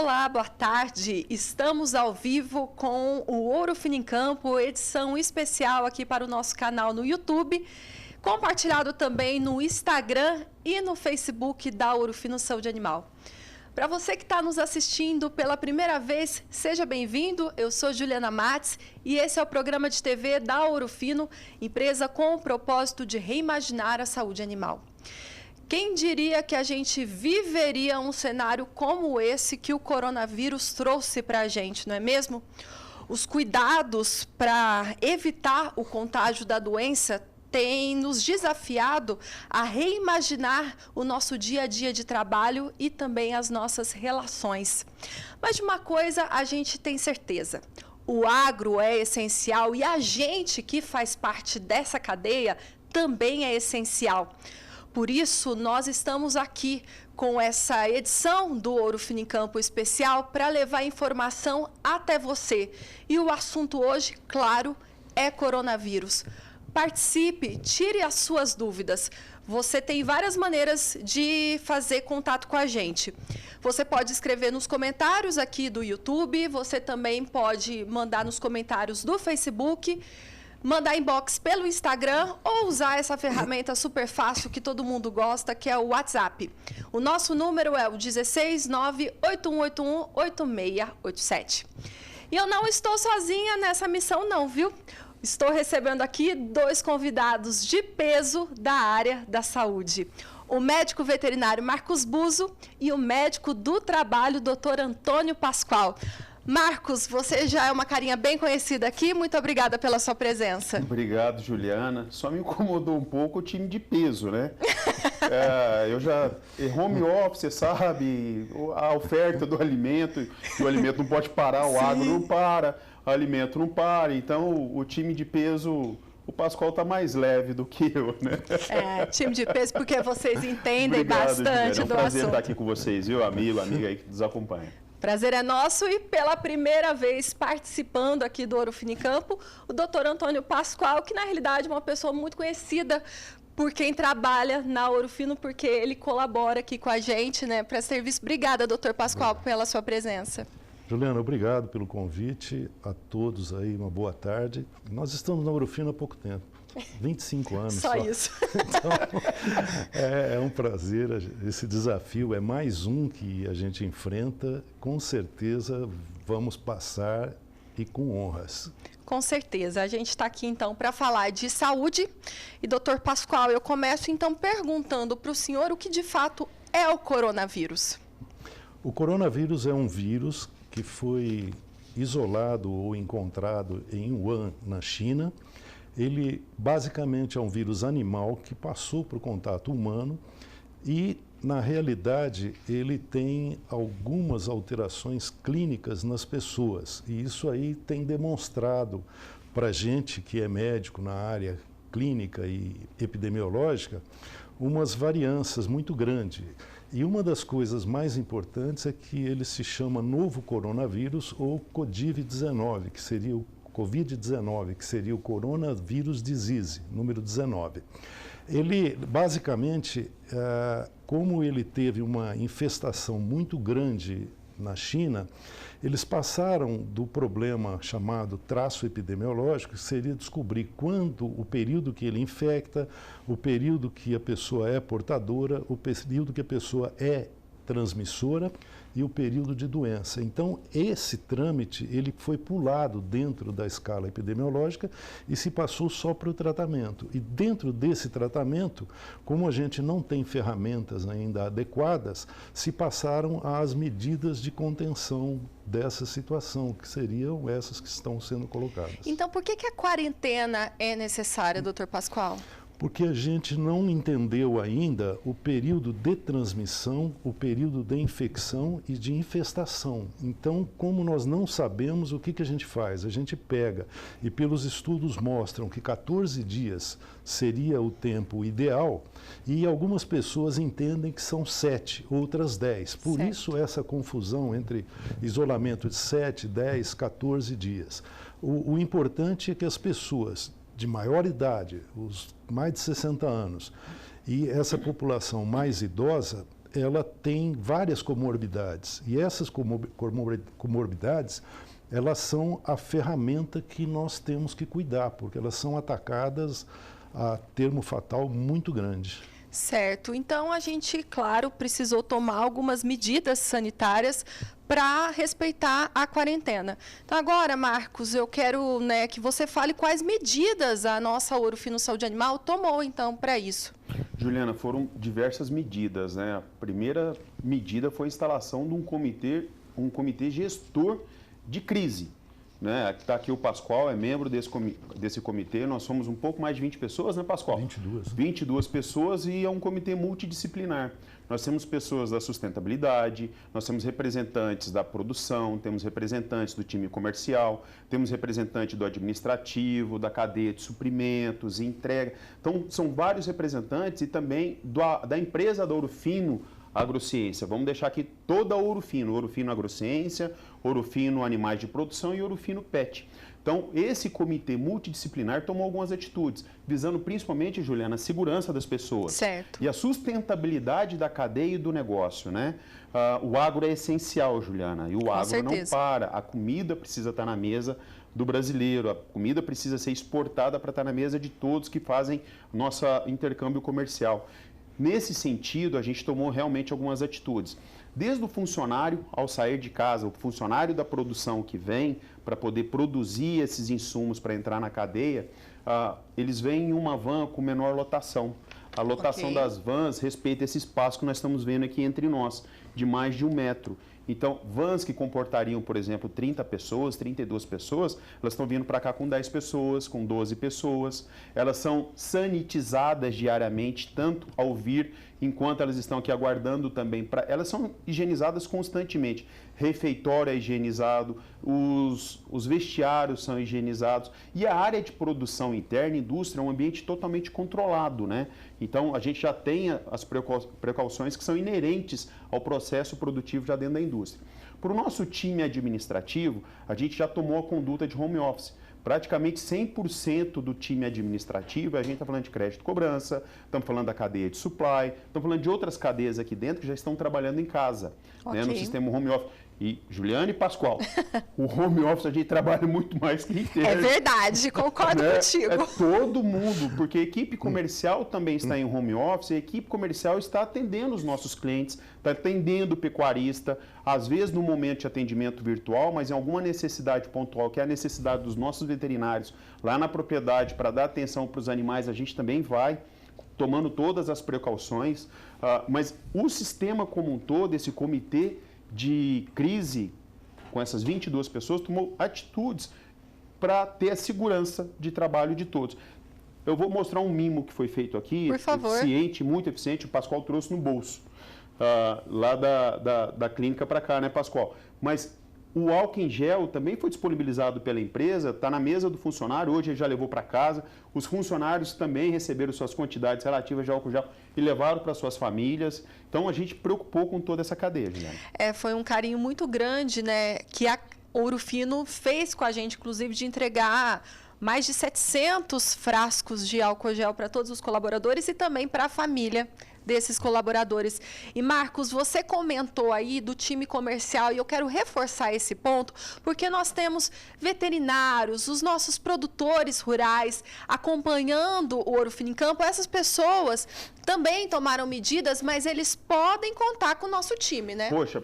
Olá, boa tarde. Estamos ao vivo com o Ouro Fino em Campo, edição especial aqui para o nosso canal no YouTube, compartilhado também no Instagram e no Facebook da Ouro Fino Saúde Animal. Para você que está nos assistindo pela primeira vez, seja bem-vindo. Eu sou Juliana Mates e esse é o programa de TV da Ouro Fino, empresa com o propósito de reimaginar a saúde animal. Quem diria que a gente viveria um cenário como esse que o coronavírus trouxe para a gente, não é mesmo? Os cuidados para evitar o contágio da doença têm nos desafiado a reimaginar o nosso dia a dia de trabalho e também as nossas relações. Mas de uma coisa a gente tem certeza: o agro é essencial e a gente que faz parte dessa cadeia também é essencial. Por isso, nós estamos aqui com essa edição do Ouro Fino em Campo especial para levar informação até você. E o assunto hoje, claro, é coronavírus. Participe, tire as suas dúvidas. Você tem várias maneiras de fazer contato com a gente. Você pode escrever nos comentários aqui do YouTube, você também pode mandar nos comentários do Facebook, mandar inbox pelo Instagram ou usar essa ferramenta super fácil que todo mundo gosta, que é o WhatsApp. O nosso número é o 16981818687. E eu não estou sozinha nessa missão não, viu? Estou recebendo aqui dois convidados de peso da área da saúde. O médico veterinário Marcos Buzo e o médico do trabalho, Dr. Antônio Pascoal. Marcos, você já é uma carinha bem conhecida aqui, muito obrigada pela sua presença. Obrigado, Juliana. Só me incomodou um pouco o time de peso, né? Eu já... home office, sabe? A oferta do alimento, o alimento não pode parar, o agro não para, o alimento não para. Então, o time de peso... O Pascoal está mais leve do que eu, né? Time de peso, porque vocês entendem bastante do assunto. É um prazer estar aqui com vocês, viu? Amiga aí que nos acompanha. Prazer é nosso e pela primeira vez participando aqui do Ouro Fino em Campo, o Dr. Antônio Pascoal, que na realidade é uma pessoa muito conhecida por quem trabalha na Ouro Fino, porque ele colabora aqui com a gente, né, para serviço. Obrigada, Dr. Pascoal, pela sua presença. Juliana, obrigado pelo convite, a todos aí, uma boa tarde. Nós estamos na Ouro Fino há pouco tempo, 25 anos só. Isso. Então, é um prazer, esse desafio é mais um que a gente enfrenta, com certeza vamos passar e com honras. Com certeza, a gente está aqui então para falar de saúde. E doutor Pascoal, eu começo então perguntando para o senhor o que de fato é o coronavírus. O coronavírus é um vírus que foi isolado ou encontrado em Wuhan, na China. Ele basicamente é um vírus animal que passou para o contato humano e, na realidade, ele tem algumas alterações clínicas nas pessoas. E isso aí tem demonstrado para a gente que é médico na área clínica e epidemiológica umas variâncias muito grandes. E uma das coisas mais importantes é que ele se chama novo coronavírus ou COVID-19, que seria o Covid-19, que seria o Coronavirus Disease, número 19. Ele, basicamente, como ele teve uma infestação muito grande na China, eles passaram do problema chamado traço epidemiológico, que seria descobrir quando o período que ele infecta, o período que a pessoa é portadora, o período que a pessoa é transmissora e o período de doença. Então, esse trâmite ele foi pulado dentro da escala epidemiológica e se passou só para o tratamento. E dentro desse tratamento, como a gente não tem ferramentas ainda adequadas, se passaram às medidas de contenção dessa situação, que seriam essas que estão sendo colocadas. Então, por que a quarentena é necessária, doutor Pascoal? Porque a gente não entendeu ainda o período de transmissão, o período de infecção e de infestação. Então, como nós não sabemos, o que a gente faz? A gente pega, e pelos estudos mostram que 14 dias seria o tempo ideal, e algumas pessoas entendem que são 7, outras 10. Por isso essa confusão entre isolamento de 7, 10, 14 dias. O importante é que as pessoas de maior idade, os mais de 60 anos, e essa população mais idosa, ela tem várias comorbidades. E essas comorbidades, elas são a ferramenta que nós temos que cuidar, porque elas são atacadas a termo fatal muito grande. Certo. Então, a gente, claro, precisou tomar algumas medidas sanitárias para respeitar a quarentena. Então, agora, Marcos, eu quero, né, que você fale quais medidas a nossa Ouro Fino Saúde Animal tomou, então, para isso. Juliana, foram diversas medidas, né? A primeira medida foi a instalação de um comitê gestor de crise. Né? Está aqui o Pascoal, é membro desse comitê. Nós somos um pouco mais de 20 pessoas, né, Pascoal? 22. 22 pessoas e é um comitê multidisciplinar. Nós temos pessoas da sustentabilidade, nós temos representantes da produção, temos representantes do time comercial, temos representante do administrativo, da cadeia de suprimentos, entrega. Então, são vários representantes e também da empresa da Ouro Fino Agrociência. Vamos deixar aqui toda a Ouro Fino Agrociência, Ouro Fino Animais de Produção e Ouro Fino Pet. Então, esse comitê multidisciplinar tomou algumas atitudes, visando principalmente, Juliana, a segurança das pessoas. Certo. E a sustentabilidade da cadeia e do negócio, né? O agro é essencial, Juliana, e o agro não para. A comida precisa estar na mesa do brasileiro, a comida precisa ser exportada para estar na mesa de todos que fazem nosso intercâmbio comercial. Nesse sentido, a gente tomou realmente algumas atitudes. Desde o funcionário, ao sair de casa, o funcionário da produção que vem para poder produzir esses insumos para entrar na cadeia, eles vêm em uma van com menor lotação. A lotação das vans respeita esse espaço que nós estamos vendo aqui entre nós, de mais de 1 metro. Então, vans que comportariam, por exemplo, 30 pessoas, 32 pessoas, elas estão vindo para cá com 10 pessoas, com 12 pessoas. Elas são sanitizadas diariamente, tanto ao vir, enquanto elas estão aqui aguardando também. Elas são higienizadas constantemente. Refeitório é higienizado, os vestiários são higienizados. E a área de produção interna, indústria, é um ambiente totalmente controlado, né? Então, a gente já tem as precauções que são inerentes ao processo produtivo já dentro da indústria. Para o nosso time administrativo, a gente já tomou a conduta de home office. Praticamente 100% do time administrativo, a gente está falando de crédito e cobrança, estamos falando da cadeia de supply, estamos falando de outras cadeias aqui dentro que já estão trabalhando em casa, né, no sistema home office. E Juliana e Pascoal, o home office a gente trabalha muito mais que interno. É verdade, concordo contigo. É todo mundo, porque a equipe comercial também está em home office, a equipe comercial está atendendo os nossos clientes, está atendendo o pecuarista, às vezes no momento de atendimento virtual, mas em alguma necessidade pontual, que é a necessidade dos nossos veterinários lá na propriedade para dar atenção para os animais, a gente também vai tomando todas as precauções, mas o sistema como um todo, esse comitê de crise, com essas 22 pessoas, tomou atitudes para ter a segurança de trabalho de todos. Eu vou mostrar um mimo que foi feito aqui, por favor. Eficiente, muito eficiente, o Pascoal trouxe no bolso, lá da clínica para cá, né, Pascoal? Mas o álcool em gel também foi disponibilizado pela empresa, está na mesa do funcionário, hoje ele já levou para casa. Os funcionários também receberam suas quantidades relativas de álcool gel e levaram para suas famílias. Então, a gente preocupou com toda essa cadeia, Juliana. Foi um carinho muito grande, né, que a Ouro Fino fez com a gente, inclusive, de entregar mais de 700 frascos de álcool gel para todos os colaboradores e também para a família desses colaboradores. E, Marcos, você comentou aí do time comercial e eu quero reforçar esse ponto, porque nós temos veterinários, os nossos produtores rurais acompanhando o Ouro Fino em Campo. Essas pessoas também tomaram medidas, mas eles podem contar com o nosso time, né? Poxa,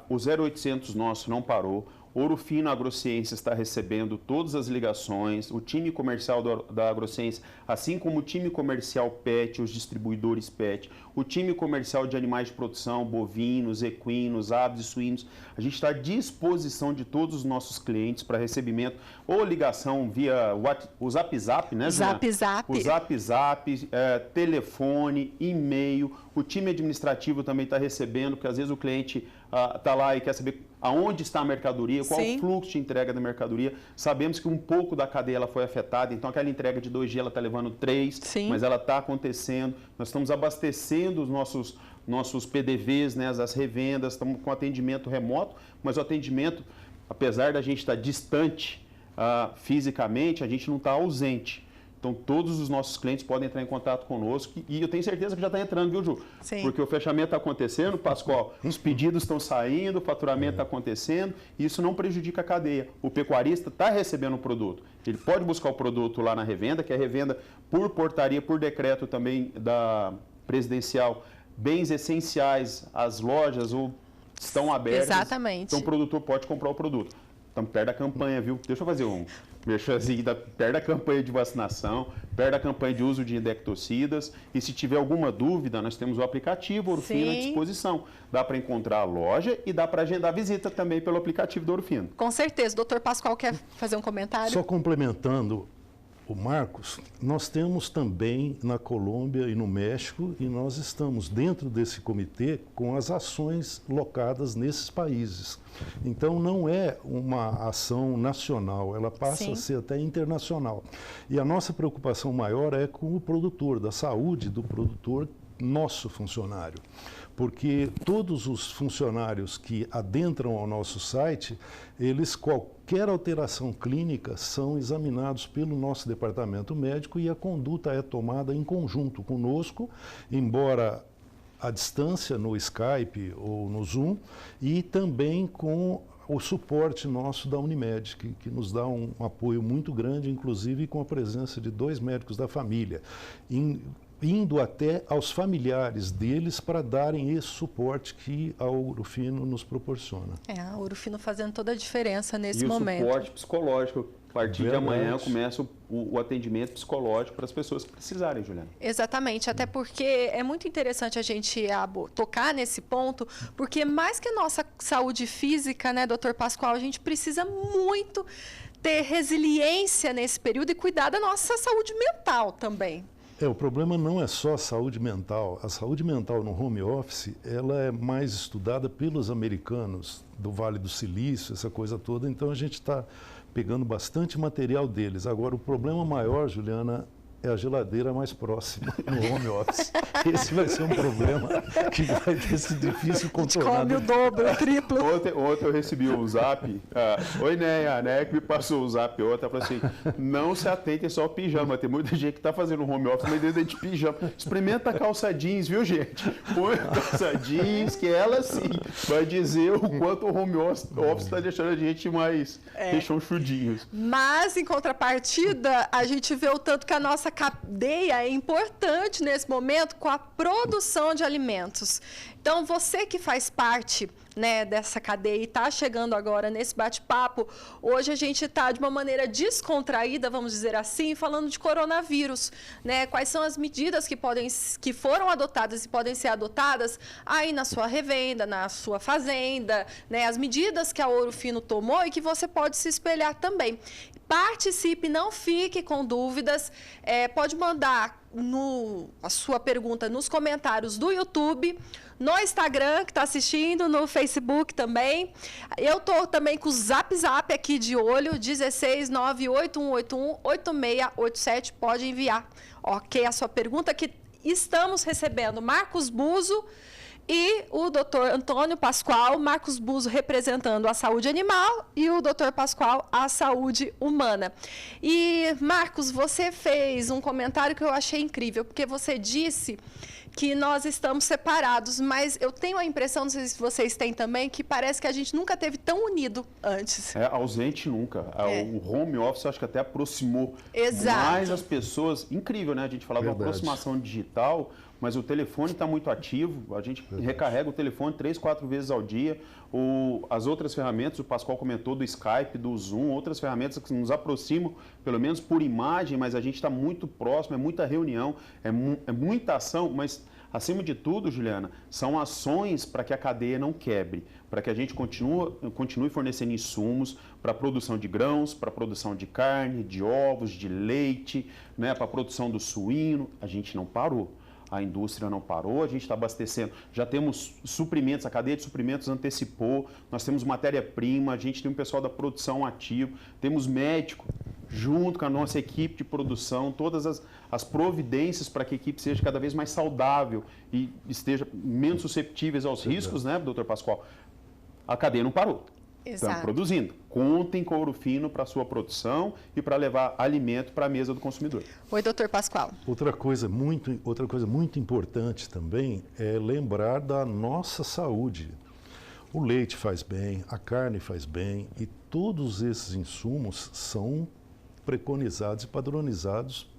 o 0800 nosso não parou. Ouro Fino Agrociência está recebendo todas as ligações, o time comercial da Agrociência, assim como o time comercial PET, os distribuidores PET, o time comercial de animais de produção, bovinos, equinos, aves e suínos. A gente está à disposição de todos os nossos clientes para recebimento ou ligação via o Zap Zap, né, Juliana? Zap Zap. O Zap Zap, telefone, e-mail. O time administrativo também está recebendo, porque às vezes o cliente está lá e quer saber aonde está a mercadoria, qual o fluxo de entrega da mercadoria. Sabemos que um pouco da cadeia ela foi afetada, então aquela entrega de 2 dias ela está levando 3, mas ela está acontecendo. Nós estamos abastecendo os nossos PDVs, né, as revendas, estamos com atendimento remoto, mas o atendimento, apesar da gente estar distante fisicamente, a gente não está ausente. Então, todos os nossos clientes podem entrar em contato conosco e eu tenho certeza que já está entrando, viu, Ju? Sim. Porque o fechamento está acontecendo, Pascoal, os pedidos estão saindo, o faturamento está acontecendo e isso não prejudica a cadeia. O pecuarista está recebendo o produto. Ele pode buscar o produto lá na revenda, que é revenda por portaria, por decreto também da presidencial, bens essenciais, as lojas ou estão abertas. Exatamente. Então, o produtor pode comprar o produto. Estamos perto da campanha, viu? Deixa eu fazer um merchanzinho, perto da campanha de vacinação, perto da campanha de uso de indectocidas. E se tiver alguma dúvida, nós temos o aplicativo Ouro Fino à disposição. Dá para encontrar a loja e dá para agendar visita também pelo aplicativo do Ouro Fino. Com certeza. Doutor Pascoal quer fazer um comentário? Só complementando o Marcos, nós temos também na Colômbia e no México, e nós estamos dentro desse comitê com as ações locadas nesses países. Então, não é uma ação nacional, ela passa a ser até internacional. E a nossa preocupação maior é com o produtor, da saúde do produtor, nosso funcionário. Porque todos os funcionários que adentram ao nosso site, qualquer alteração clínica são examinados pelo nosso departamento médico e a conduta é tomada em conjunto conosco, embora à distância, no Skype ou no Zoom, e também com o suporte nosso da Unimed, que nos dá um apoio muito grande, inclusive com a presença de 2 médicos da família, indo até aos familiares deles para darem esse suporte que a Ouro Fino nos proporciona. A Ouro Fino fazendo toda a diferença nesse momento. E o suporte psicológico. A partir de amanhã começa o atendimento psicológico para as pessoas que precisarem, Juliana. Exatamente, até porque é muito interessante a gente tocar nesse ponto, porque mais que a nossa saúde física, né, doutor Pascoal, a gente precisa muito ter resiliência nesse período e cuidar da nossa saúde mental também. O problema não é só a saúde mental. A saúde mental no home office, ela é mais estudada pelos americanos do Vale do Silício, essa coisa toda. Então, a gente está pegando bastante material deles. Agora, o problema maior, Juliana, é a geladeira mais próxima no home office. Esse vai ser um problema que vai ter sido difícil contornar. Come o dobro, o triplo. Ontem eu recebi um zap. Oi, Néia, a Néia que me passou o zap ontem. Ela falou assim, não se atentem só ao pijama. Tem muita gente que está fazendo home office, mas dentro de pijama. Experimenta a calça jeans, viu, gente? Põe a calça jeans, que ela sim vai dizer o quanto o home office está deixando a gente mais rechonchudinhos. Mas, em contrapartida, a gente vê o tanto que a nossa cadeia é importante nesse momento com a produção de alimentos. Então, você que faz parte, né, dessa cadeia e está chegando agora nesse bate-papo, hoje a gente está de uma maneira descontraída, vamos dizer assim, falando de coronavírus, né? Quais são as medidas que foram adotadas e podem ser adotadas aí na sua revenda, na sua fazenda, né? As medidas que a Ouro Fino tomou e que você pode se espelhar também. Participe, não fique com dúvidas, pode mandar a sua pergunta nos comentários do YouTube, no Instagram, que está assistindo, no Facebook também. Eu estou também com o Zap aqui de olho, 16981818687, pode enviar, ok, a sua pergunta, que estamos recebendo Marcos Buzo e o doutor Antônio Pascoal, Marcos Buzo representando a saúde animal e o doutor Pascoal a saúde humana. E, Marcos, você fez um comentário que eu achei incrível, porque você disse que nós estamos separados, mas eu tenho a impressão, não sei se vocês têm também, que parece que a gente nunca teve tão unido antes. Ausente nunca. O home office acho que até aproximou mais as pessoas. Incrível, né? A gente falar de uma aproximação digital, mas o telefone está muito ativo, a gente recarrega o telefone 3, 4 vezes ao dia. As outras ferramentas, o Pascoal comentou do Skype, do Zoom, outras ferramentas que nos aproximam, pelo menos por imagem, mas a gente está muito próximo, é muita reunião, é muita ação, mas acima de tudo, Juliana, são ações para que a cadeia não quebre, para que a gente continue fornecendo insumos para a produção de grãos, para a produção de carne, de ovos, de leite, né, para a produção do suíno. A gente não parou. A indústria não parou, a gente está abastecendo, já temos suprimentos, a cadeia de suprimentos antecipou, nós temos matéria-prima, a gente tem um pessoal da produção ativo, temos médico junto com a nossa equipe de produção, todas as providências para que a equipe seja cada vez mais saudável e esteja menos susceptíveis aos riscos, né, doutor Pascoal? A cadeia não parou. Exato. produzindo. Contem com ouro fino para a sua produção e para levar alimento para a mesa do consumidor. Oi, doutor Pascoal. Outra coisa muito importante também é lembrar da nossa saúde. O leite faz bem, a carne faz bem e todos esses insumos são preconizados e padronizados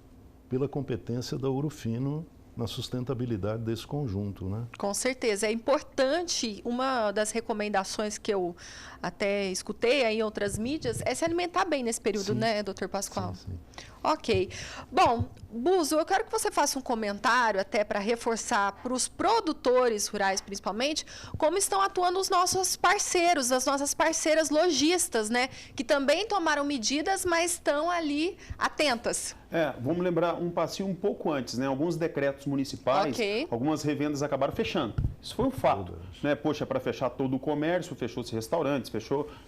pela competência da Ouro Fino na sustentabilidade desse conjunto, né? Com certeza. É importante, uma das recomendações que eu até escutei aí em outras mídias é se alimentar bem nesse período, Sim. né, doutor Pascoal? Sim, sim. Ok. Bom, Buzo, eu quero que você faça um comentário até para reforçar para os produtores rurais, principalmente, como estão atuando os nossos parceiros, as nossas parceiras lojistas, né? Que também tomaram medidas, mas estão ali atentas. Vamos lembrar um passinho um pouco antes, né? Alguns decretos municipais, Ok. algumas revendas acabaram fechando. Isso foi um fato, né? Poxa, para fechar todo o comércio, fechou-se restaurantes,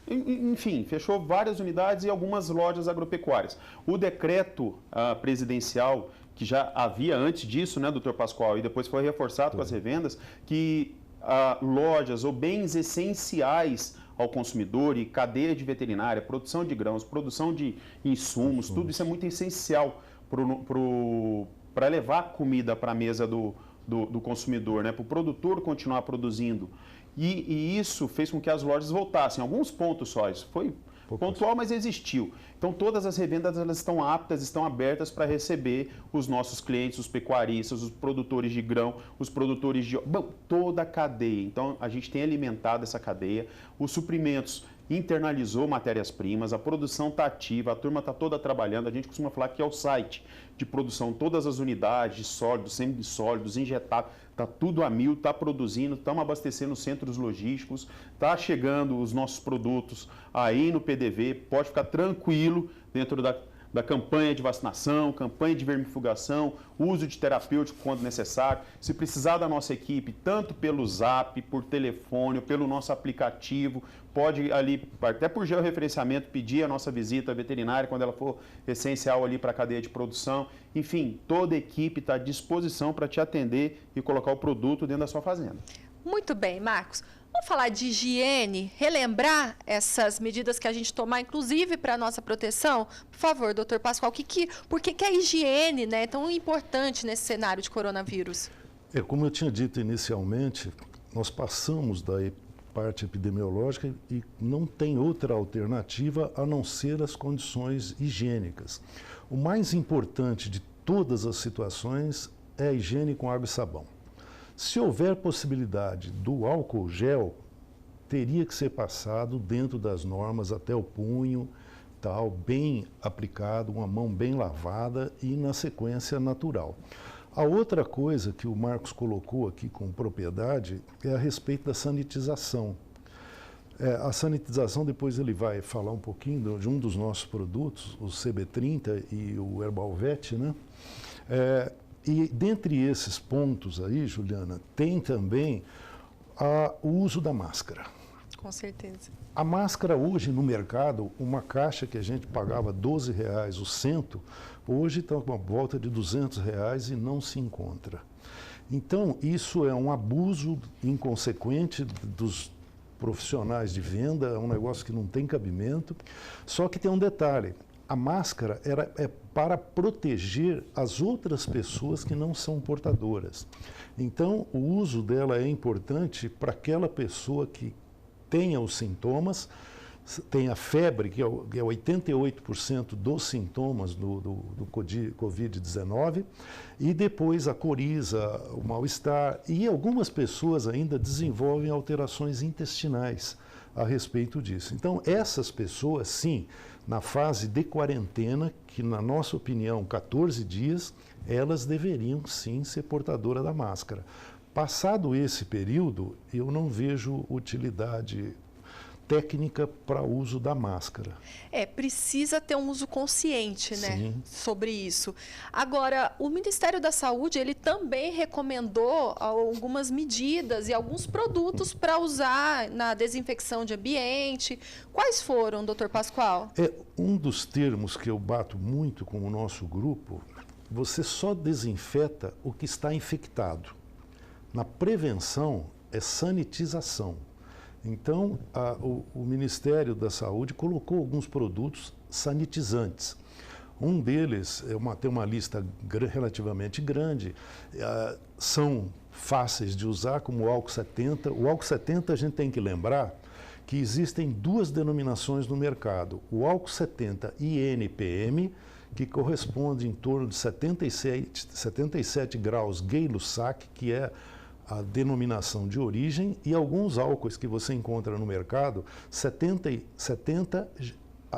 enfim, fechou várias unidades e algumas lojas agropecuárias. O decreto presidencial, que já havia antes disso, né, doutor Pascoal, e depois foi reforçado com as revendas, que lojas ou bens essenciais ao consumidor e cadeia de veterinária, produção de grãos, produção de insumos, tudo isso é muito essencial para levar comida para a mesa do consumidor, né? Para o produtor continuar produzindo. E isso fez com que as lojas voltassem. Alguns pontos só, isso foi pontual, mas existiu. Então, todas as revendas elas estão aptas, estão abertas para receber os nossos clientes, os pecuaristas, os produtores de grão, os produtores de... Bom, toda a cadeia. Então, a gente tem alimentado essa cadeia. Os suprimentos internalizou matérias-primas, a produção está ativa, a turma está toda trabalhando. A gente costuma falar que é o site de produção, todas as unidades, sólidos, semissólidos, injetados, está tudo a mil, está produzindo, estamos abastecendo os centros logísticos, está chegando os nossos produtos aí no PDV, pode ficar tranquilo dentro da campanha de vacinação, campanha de vermifugação, uso de terapêutico quando necessário. Se precisar da nossa equipe, tanto pelo Zap, por telefone, pelo nosso aplicativo, pode ali, até por georreferenciamento, pedir a nossa visita veterinária quando ela for essencial ali para a cadeia de produção. Enfim, toda a equipe está à disposição para te atender e colocar o produto dentro da sua fazenda. Muito bem, Marcos. Vamos falar de higiene, relembrar essas medidas que a gente tomar, inclusive para a nossa proteção? Por favor, doutor Pascoal, por que a higiene, né, é tão importante nesse cenário de coronavírus? Como eu tinha dito inicialmente, nós passamos da parte epidemiológica e não tem outra alternativa a não ser as condições higiênicas. O mais importante de todas as situações é a higiene com água e sabão. Se houver possibilidade do álcool gel, teria que ser passado dentro das normas até o punho, tal, bem aplicado, uma mão bem lavada e na sequência natural. A outra coisa que o Marcos colocou aqui com propriedade é a respeito da sanitização. A sanitização, depois ele vai falar um pouquinho de um dos nossos produtos, o CB30 e o Herbalvet, né? E dentre esses pontos aí, Juliana, tem também o uso da máscara. Com certeza. A máscara hoje no mercado, uma caixa que a gente pagava R$12 o cento, hoje está com uma volta de R$200 e não se encontra. Então, isso é um abuso inconsequente dos profissionais de venda, é um negócio que não tem cabimento. Só que tem um detalhe, a máscara é para proteger as outras pessoas que não são portadoras. Então, o uso dela é importante para aquela pessoa que tenha os sintomas, tem a febre, que é 88% dos sintomas do Covid-19, e depois a coriza, o mal-estar, e algumas pessoas ainda desenvolvem alterações intestinais a respeito disso. Então, essas pessoas, sim, na fase de quarentena, que na nossa opinião, 14 dias, elas deveriam sim ser portadoras da máscara. Passado esse período, eu não vejo utilidade técnica para o uso da máscara. Precisa ter um uso consciente, né, Sim. sobre isso. Agora, o Ministério da Saúde, ele também recomendou algumas medidas e alguns produtos para usar na desinfecção de ambiente. Quais foram, doutor Pascoal? Um dos termos que eu bato muito com o nosso grupo, você só desinfeta o que está infectado. Na prevenção é sanitização. Então, o Ministério da Saúde colocou alguns produtos sanitizantes. Um deles, tem uma lista relativamente grande, são fáceis de usar, como o álcool 70. O álcool 70, a gente tem que lembrar que existem duas denominações no mercado. O álcool 70 INPM, que corresponde em torno de 77 graus Gay-Lussac, que é a denominação de origem, e alguns álcoois que você encontra no mercado, 70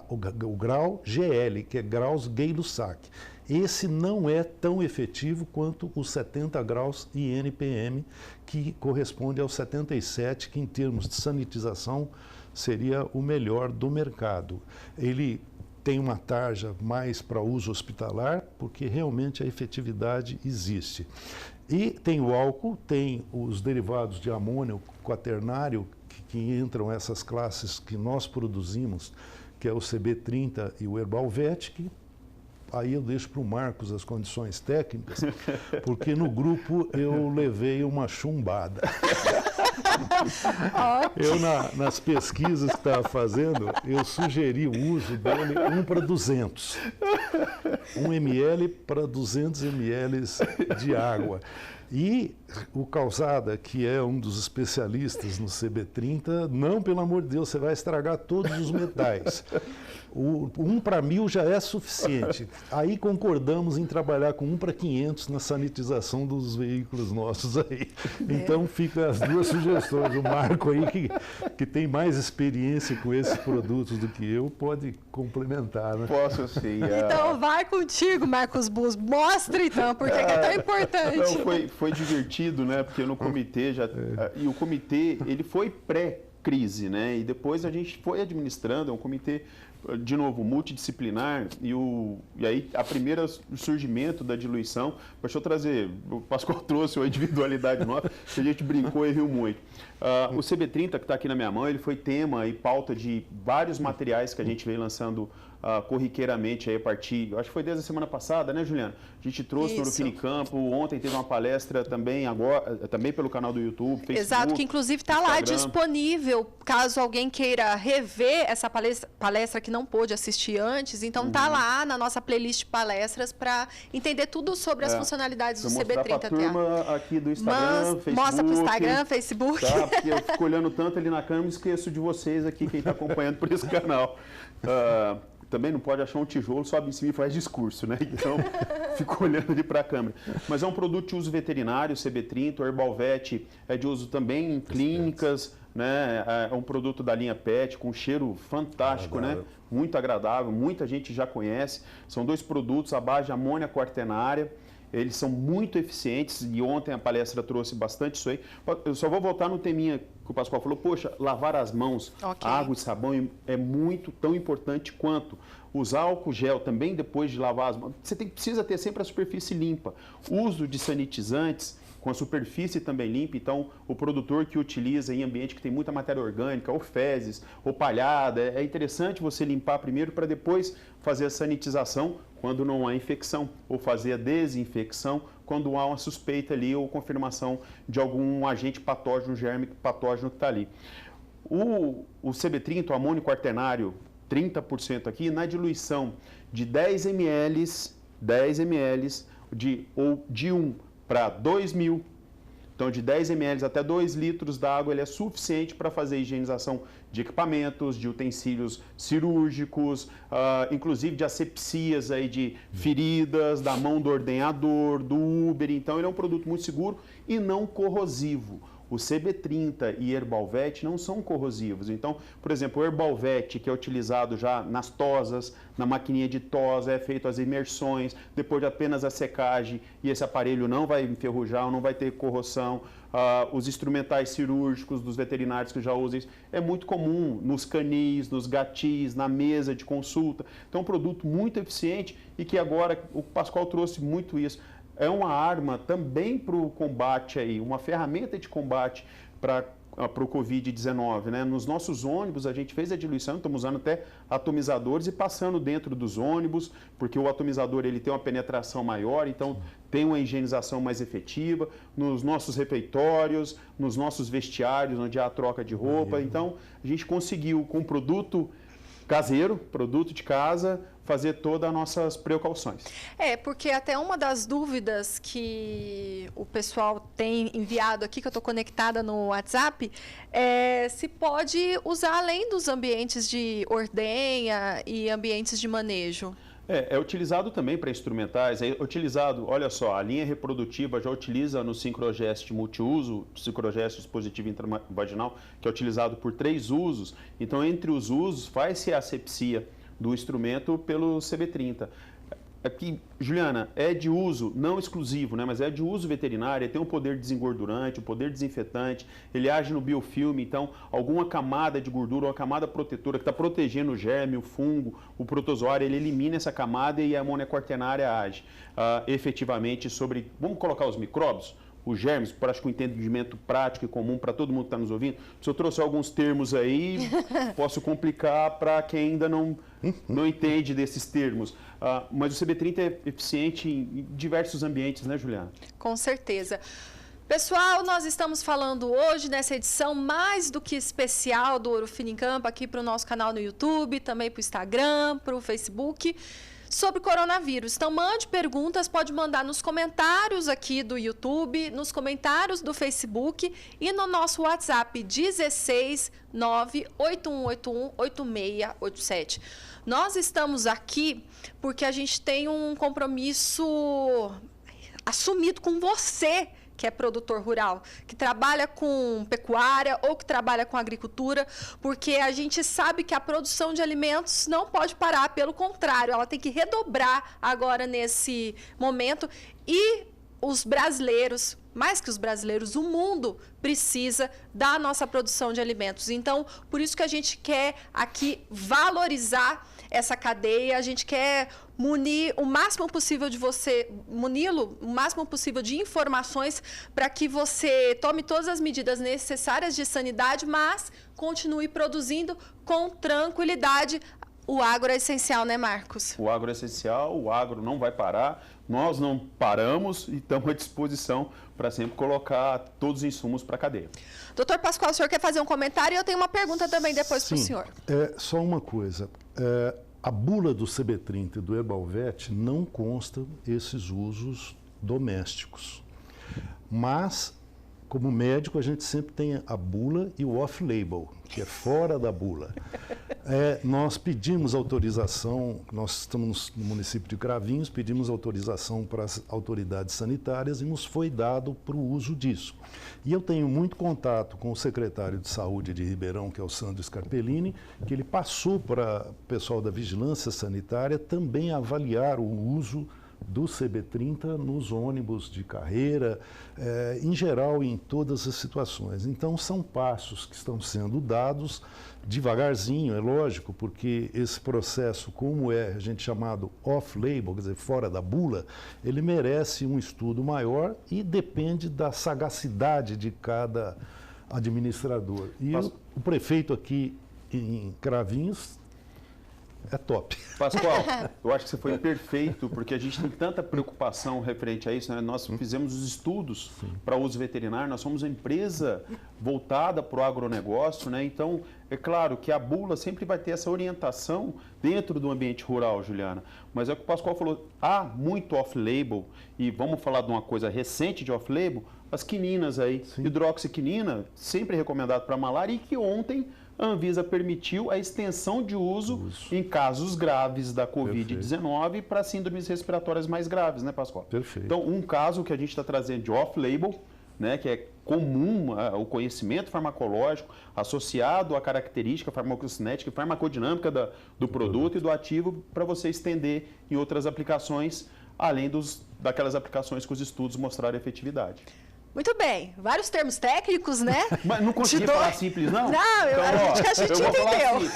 o grau GL, que é graus Gay-Lussac. Esse não é tão efetivo quanto os 70 graus INPM, que corresponde aos 77, que em termos de sanitização seria o melhor do mercado. Ele tem uma tarja mais para uso hospitalar, porque realmente a efetividade existe. E tem o álcool, tem os derivados de amônio quaternário, que entram essas classes que nós produzimos, que é o CB30 e o Herbalvet, que aí eu deixo para o Marcos as condições técnicas, porque no grupo eu levei uma chumbada. Eu, nas pesquisas que estava fazendo, eu sugeri o uso dele 1 para 200. 1 ml para 200 ml de água. E o Calzada, que é um dos especialistas no CB30, não, pelo amor de Deus, você vai estragar todos os metais. O 1 para 1000 já é suficiente. Aí concordamos em trabalhar com 1 para 500 na sanitização dos veículos nossos aí. Então ficam as duas sugestões. O Marco aí, que tem mais experiência com esses produtos do que eu, pode complementar, né? Posso sim. Então vai contigo, Marcos Bus. Mostra então, porque é tão importante. Não, foi divertido, né? Porque no comitê e o comitê, ele foi pré-crise, né? E depois a gente foi administrando, é um comitê, de novo, multidisciplinar, e aí a primeira surgimento da diluição, deixa eu trazer, o Pascoal trouxe a individualidade nossa, que a gente brincou e riu muito. O CB30, que está aqui na minha mão, ele foi tema e pauta de vários materiais que a gente veio lançando corriqueiramente aí a partir, acho que foi desde a semana passada, né, Juliana? A gente trouxe no Urufinicampo, ontem teve uma palestra também, agora, também pelo canal do YouTube, Facebook. Exato, que inclusive está lá disponível, caso alguém queira rever essa palestra que não pôde assistir antes, então está lá na nossa playlist de palestras para entender tudo sobre as funcionalidades do CB30. Para a turma aqui do Instagram, Facebook. Mostra para o Instagram, Facebook. Tá, porque eu fico olhando tanto ali na câmera e esqueço de vocês aqui, quem está acompanhando por esse canal. Também não pode achar um tijolo, sobe em cima e faz discurso, né? Então, fico olhando ali para a câmera. Mas é um produto de uso veterinário, CB30, o Herbalvet é de uso também em clínicas, né? É um produto da linha PET, com cheiro fantástico, né? Muito agradável, muita gente já conhece. São 2 produtos à base de amônia quaternária. Eles são muito eficientes e ontem a palestra trouxe bastante isso aí. Eu só vou voltar no teminha que o Pascoal falou. Poxa, lavar as mãos, água e sabão é muito tão importante quanto usar álcool gel também depois de lavar as mãos. Você precisa ter sempre a superfície limpa. Uso de sanitizantes com a superfície também limpa, então o produtor que utiliza em ambiente que tem muita matéria orgânica, ou fezes, ou palhada, é interessante você limpar primeiro para depois fazer a sanitização quando não há infecção, ou fazer a desinfecção quando há uma suspeita ali ou confirmação de algum agente patógeno, germe patógeno que está ali. O CB30, o amônio quaternário, 30% aqui, na diluição de 10 ml de 1 para 2.000, então de 10 ml até 2 litros d'água, ele é suficiente para fazer a higienização de equipamentos, de utensílios cirúrgicos, inclusive de asepsias aí de feridas, da mão do ordenhador, do Uber. Então ele é um produto muito seguro e não corrosivo. O CB30 e Herbalvet não são corrosivos. Então, por exemplo, o Herbalvet, que é utilizado já nas tosas, na maquininha de tosa, é feito as imersões, depois de apenas a secagem, e esse aparelho não vai enferrujar, não vai ter corrosão. Os instrumentais cirúrgicos dos veterinários que já usam isso, é muito comum nos canis, nos gatis, na mesa de consulta. Então, é um produto muito eficiente e que agora o Pascoal trouxe muito isso. é uma arma também para o combate aí, uma ferramenta de combate para o Covid-19, né? Nos nossos ônibus a gente fez a diluição, estamos usando até atomizadores e passando dentro dos ônibus, porque o atomizador ele tem uma penetração maior, então tem uma higienização mais efetiva, nos nossos refeitórios, nos nossos vestiários, onde há a troca de roupa. Então a gente conseguiu, com produto caseiro, produto de casa, fazer todas as nossas precauções. Porque até uma das dúvidas que o pessoal tem enviado aqui, que eu estou conectada no WhatsApp, é se pode usar além dos ambientes de ordenha e ambientes de manejo. É utilizado também para instrumentais, é utilizado, olha só, a linha reprodutiva já utiliza no Syncrogest multiuso, Syncrogest dispositivo intravaginal, que é utilizado por 3 usos. Então, entre os usos, faz-se a asepsia do instrumento pelo CB30. Aqui, Juliana, é de uso não exclusivo, né, mas é de uso veterinário, ele tem um poder desengordurante, um poder desinfetante, ele age no biofilme, então alguma camada de gordura, uma camada protetora que está protegendo o germe, o fungo, o protozoário, ele elimina essa camada e a amônia quaternária age efetivamente sobre, vamos colocar os micróbios, os germes, para acho que um entendimento prático e comum para todo mundo que está nos ouvindo. Se eu trouxer alguns termos aí, posso complicar para quem ainda não entende desses termos. Mas o CB30 é eficiente em diversos ambientes, né, Juliana? Com certeza. Pessoal, nós estamos falando hoje nessa edição mais do que especial do Ouro Fino em Campo aqui para o nosso canal no YouTube, também para o Instagram, para o Facebook, sobre coronavírus. Então, mande perguntas, pode mandar nos comentários aqui do YouTube, nos comentários do Facebook e no nosso WhatsApp 16 98181 8687. Nós estamos aqui porque a gente tem um compromisso assumido com você, que é produtor rural, que trabalha com pecuária ou que trabalha com agricultura, porque a gente sabe que a produção de alimentos não pode parar, pelo contrário, ela tem que redobrar agora nesse momento e os brasileiros, mais que os brasileiros, o mundo precisa da nossa produção de alimentos. Então, por isso que a gente quer aqui valorizar essa cadeia, a gente quer munir o máximo possível de você, muni-lo o máximo possível de informações para que você tome todas as medidas necessárias de sanidade, mas continue produzindo com tranquilidade. O agro é essencial, né, Marcos? O agro é essencial, o agro não vai parar, nós não paramos e estamos à disposição para sempre colocar todos os insumos para a cadeia. Doutor Pascoal, o senhor quer fazer um comentário? E eu tenho uma pergunta também depois para o senhor. Só uma coisa. A bula do CB30 e do Herbalvet não constam esses usos domésticos. Mas, como médico, a gente sempre tem a bula e o off-label, que é fora da bula. Nós pedimos autorização, nós estamos no município de Cravinhos, pedimos autorização para as autoridades sanitárias e nos foi dado para o uso disso. E eu tenho muito contato com o secretário de Saúde de Ribeirão, que é o Sandro Scarpellini, que ele passou para o pessoal da Vigilância Sanitária também avaliar o uso do CB30 nos ônibus de carreira, em geral, em todas as situações. Então, são passos que estão sendo dados devagarzinho, é lógico, porque esse processo, como é a gente chamado off-label, quer dizer, fora da bula, ele merece um estudo maior e depende da sagacidade de cada administrador. E o prefeito aqui em Cravinhos é top. Pascoal, eu acho que você foi perfeito, porque a gente tem tanta preocupação referente a isso, né? Nós fizemos os estudos para uso veterinário, nós somos uma empresa voltada para o agronegócio, né? Então, é claro que a bula sempre vai ter essa orientação dentro do ambiente rural, Juliana. Mas é o que o Pascoal falou, há muito off-label, e vamos falar de uma coisa recente de off-label, as quininas aí, hidroxiquinina, sempre recomendado para malária, e que ontem a Anvisa permitiu a extensão de uso em casos graves da Covid-19 para síndromes respiratórias mais graves, né, Pascoal? Perfeito. Então, um caso que a gente está trazendo de off-label, né, que é comum o conhecimento farmacológico associado à característica farmacocinética e farmacodinâmica do produto e do ativo para você estender em outras aplicações, além daquelas aplicações que os estudos mostraram efetividade. Muito bem, vários termos técnicos, né? Mas não consegui falar simples, não? Não, então, a gente entendeu.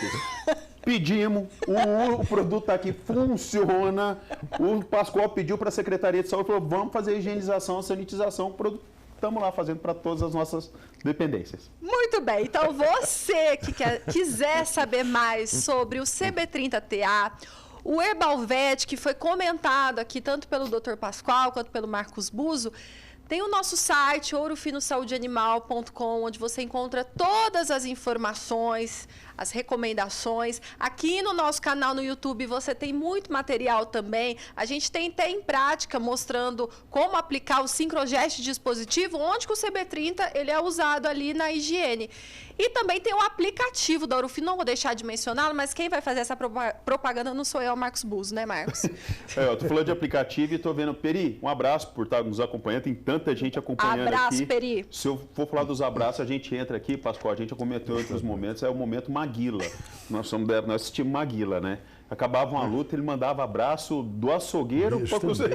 Pedimos, o produto está aqui, funciona. O Pascoal pediu para a Secretaria de Saúde, falou, vamos fazer a higienização, a sanitização, o produto estamos lá fazendo para todas as nossas dependências. Muito bem, então você que quiser saber mais sobre o CB30TA, o Herbalvet, que foi comentado aqui tanto pelo Dr. Pascoal quanto pelo Marcos Buzo, tem o nosso site, ourofinosaúdeanimal.com, onde você encontra todas as informações, as recomendações. Aqui no nosso canal no YouTube você tem muito material também. A gente tem até em prática mostrando como aplicar o Sincrogest dispositivo, onde que o CB30 ele é usado ali na higiene. E também tem o aplicativo da Ourofino, não vou deixar de mencioná-lo, mas quem vai fazer essa propaganda não sou eu, é o Marcos Buzo, né, Marcos? Eu tô falando de aplicativo e tô vendo, Peri, um abraço por estar nos acompanhando, tem tanta gente acompanhando aqui. Abraço, Peri. Se eu for falar dos abraços, a gente entra aqui, Pascoal, a gente já comentou em outros momentos, é o momento Maguila. Nós assistimos Maguila, né? Acabava uma luta, ele mandava abraço do açougueiro para você.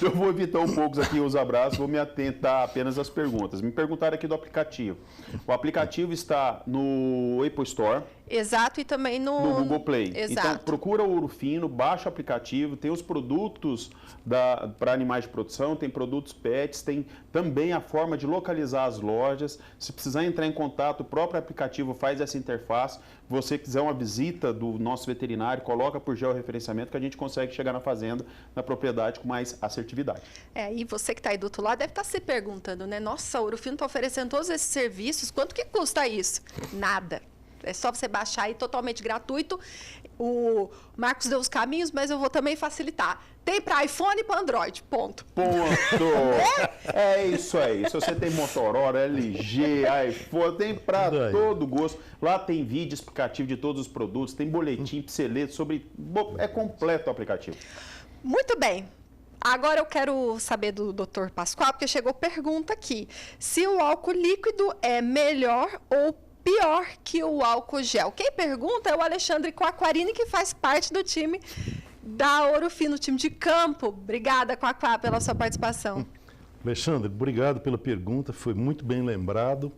Eu vou evitar um pouco aqui os abraços, vou me atentar apenas às perguntas. Me perguntaram aqui do aplicativo. O aplicativo está no Apple Store. Exato, e também no Google Play. Exato. Então, procura o Ourofino, baixa o aplicativo, tem os produtos para animais de produção, tem produtos pets, tem também a forma de localizar as lojas. Se precisar entrar em contato, o próprio aplicativo faz essa interface. Se você quiser uma visita do nosso veterinário, coloca por georreferenciamento que a gente consegue chegar na fazenda, na propriedade com mais assertividade. E você que está aí do outro lado deve estar se perguntando, né? Nossa, o Ourofino está oferecendo todos esses serviços, quanto que custa isso? Nada. É só você baixar aí totalmente gratuito. O Marcos deu os caminhos, mas eu vou também facilitar. Tem para iPhone e para Android, ponto. É isso aí. Se você tem Motorola, LG, iPhone, tem para todo gosto. Lá tem vídeo explicativo de todos os produtos, tem boletim, pixelete sobre... É completo o aplicativo. Muito bem. Agora eu quero saber do Dr. Pascoal, porque chegou pergunta aqui. Se o álcool líquido é melhor ou pior que o álcool gel? Quem pergunta é o Alexandre Quaquarini, que faz parte do time da Ourofino, time de campo. Obrigada, Quaquá, pela sua participação. Alexandre, obrigado pela pergunta, foi muito bem lembrado.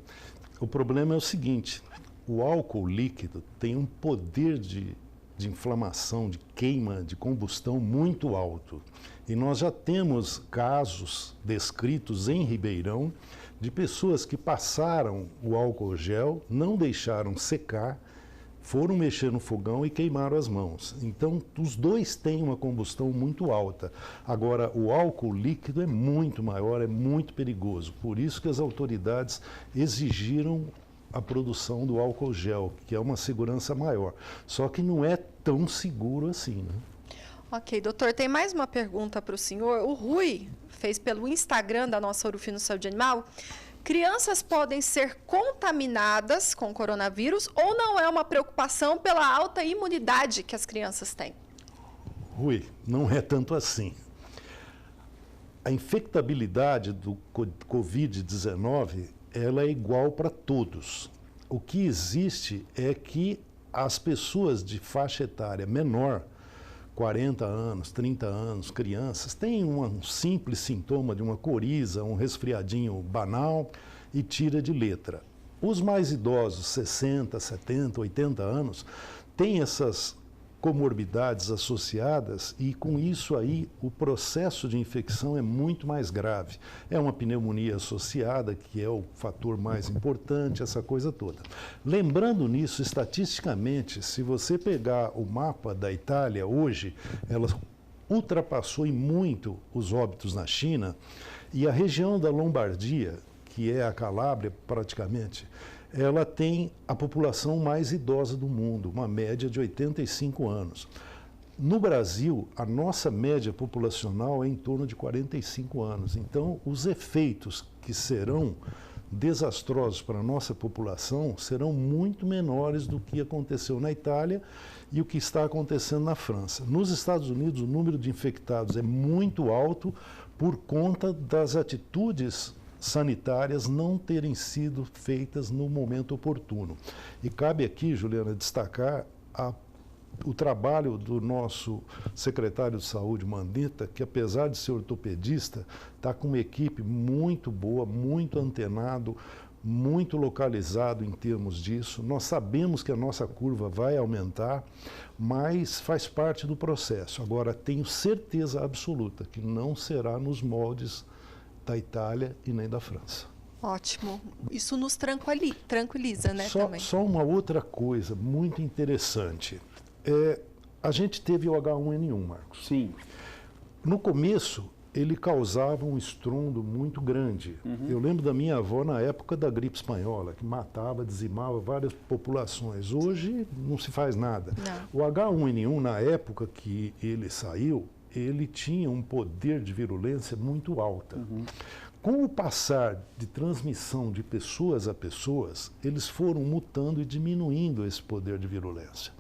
O problema é o seguinte, o álcool líquido tem um poder de inflamação, de queima, de combustão muito alto. E nós já temos casos descritos em Ribeirão de pessoas que passaram o álcool gel, não deixaram secar, foram mexer no fogão e queimaram as mãos. Então, os dois têm uma combustão muito alta. Agora, o álcool líquido é muito maior, é muito perigoso. Por isso que as autoridades exigiram a produção do álcool gel, que é uma segurança maior. Só que não é tão seguro assim, né? Ok, doutor, tem mais uma pergunta para o senhor. O Rui fez pelo Instagram da nossa Ourofino Saúde Animal. Crianças podem ser contaminadas com coronavírus ou não é uma preocupação pela alta imunidade que as crianças têm? Rui, não é tanto assim. A infectabilidade do Covid-19, ela é igual para todos. O que existe é que as pessoas de faixa etária menor, 40 anos, 30 anos, crianças, têm um simples sintoma de uma coriza, um resfriadinho banal e tira de letra. Os mais idosos, 60, 70, 80 anos, têm essas comorbidades associadas e com isso aí o processo de infecção é muito mais grave. É uma pneumonia associada, que é o fator mais importante, essa coisa toda. Lembrando nisso, estatisticamente, se você pegar o mapa da Itália hoje, ela ultrapassou em muito os óbitos na China e a região da Lombardia, que é a Calábria praticamente, ela tem a população mais idosa do mundo, uma média de 85 anos. No Brasil, a nossa média populacional é em torno de 45 anos. Então, os efeitos que serão desastrosos para a nossa população serão muito menores do que aconteceu na Itália e o que está acontecendo na França. Nos Estados Unidos, o número de infectados é muito alto por conta das atitudes sanitárias não terem sido feitas no momento oportuno. E cabe aqui, Juliana, destacar o trabalho do nosso secretário de Saúde, Mandetta, que apesar de ser ortopedista, está com uma equipe muito boa, muito antenado, muito localizado em termos disso. Nós sabemos que a nossa curva vai aumentar, mas faz parte do processo. Agora, tenho certeza absoluta que não será nos moldes da Itália e nem da França. Ótimo. Isso nos tranquiliza, né, também. Só uma outra coisa muito interessante. A gente teve o H1N1, Marcos. Sim. No começo, ele causava um estrondo muito grande. Eu lembro da minha avó na época da gripe espanhola, que matava, dizimava várias populações. Hoje não se faz nada. Não. O H1N1, na época que ele saiu, ele tinha um poder de virulência muito alta. Com o passar de transmissão de pessoas a pessoas, eles foram mutando e diminuindo esse poder de virulência.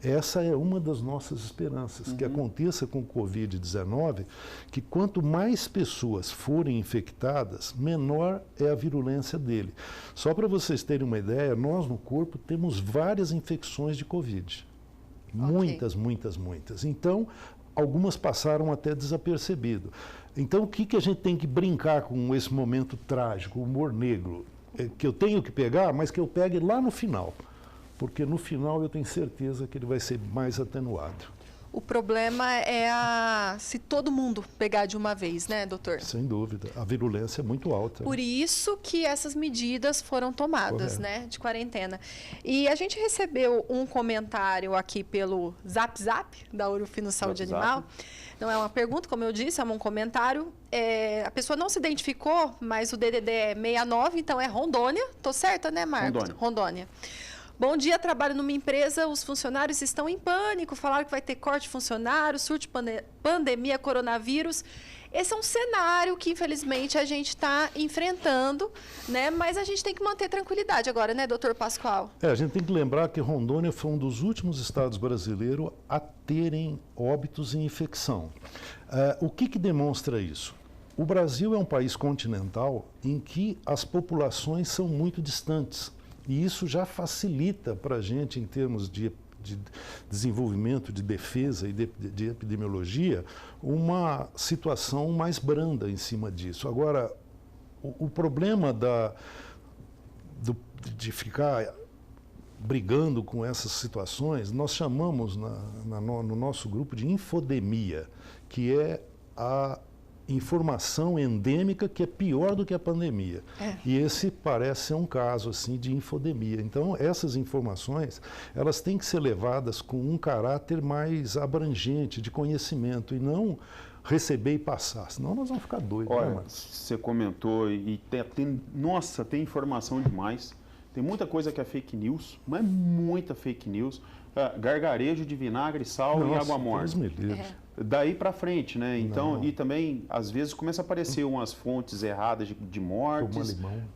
Essa é uma das nossas esperanças, que aconteça com o Covid-19, que quanto mais pessoas forem infectadas, menor é a virulência dele. Só para vocês terem uma ideia, nós no corpo temos várias infecções de Covid. Muitas, muitas, muitas. Então, algumas passaram até desapercebido. Então, o que a gente tem que brincar com esse momento trágico, o humor negro? Que eu tenho que pegar, mas que eu pegue lá no final. Porque no final eu tenho certeza que ele vai ser mais atenuado. O problema é se todo mundo pegar de uma vez, né, doutor? Sem dúvida. A virulência é muito alta. Por isso que essas medidas foram tomadas, né, de quarentena. E a gente recebeu um comentário aqui pelo Zap da Ourofino Saúde Animal. Não é uma pergunta, como eu disse, é um comentário. A pessoa não se identificou, mas o DDD é 69, então é Rondônia. Tô certa, né, Marcos? Rondônia. Bom dia, trabalho numa empresa, os funcionários estão em pânico, falaram que vai ter corte de funcionários, surto de pandemia, coronavírus. Esse é um cenário que, infelizmente, a gente está enfrentando, né? Mas a gente tem que manter tranquilidade agora, né, doutor Pascoal? A gente tem que lembrar que Rondônia foi um dos últimos estados brasileiros a terem óbitos em infecção. O que demonstra isso? O Brasil é um país continental em que as populações são muito distantes. E isso já facilita para a gente, em termos de desenvolvimento, de defesa e de epidemiologia, uma situação mais branda em cima disso. Agora, o problema de ficar brigando com essas situações, nós chamamos no nosso grupo de infodemia, que é a informação endêmica que é pior do que a pandemia. E esse parece ser um caso assim de infodemia. Então, essas informações, elas têm que ser levadas com um caráter mais abrangente, de conhecimento, e não receber e passar, senão nós vamos ficar doidos. Olha, né, você comentou e nossa, tem informação demais. Tem muita coisa que é fake news, mas muita fake news. Gargarejo de vinagre, sal e água morna. Daí para frente, né? Então, e também, às vezes, começa a aparecer umas fontes erradas de mortes. Tomar limão.